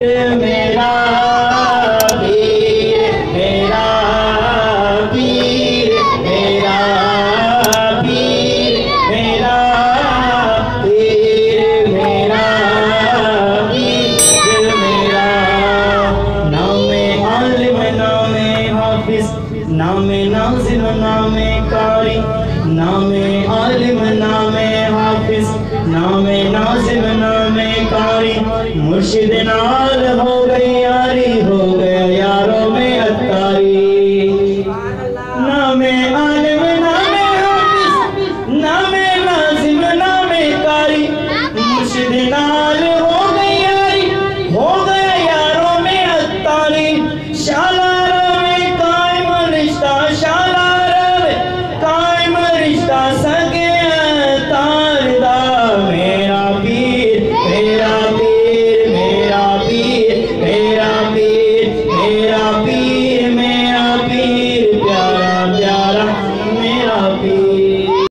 मेरा पीर मेरा पीर मेरा पीर मेरा पीर मेरा पीर मेरा नामे आलिम नामे हाफिज नामे नाज़िर नामे कारी नामे आलिम नामे हाफिज नामे नाज़िर नामे कारी मुर्शिद नाल हो गई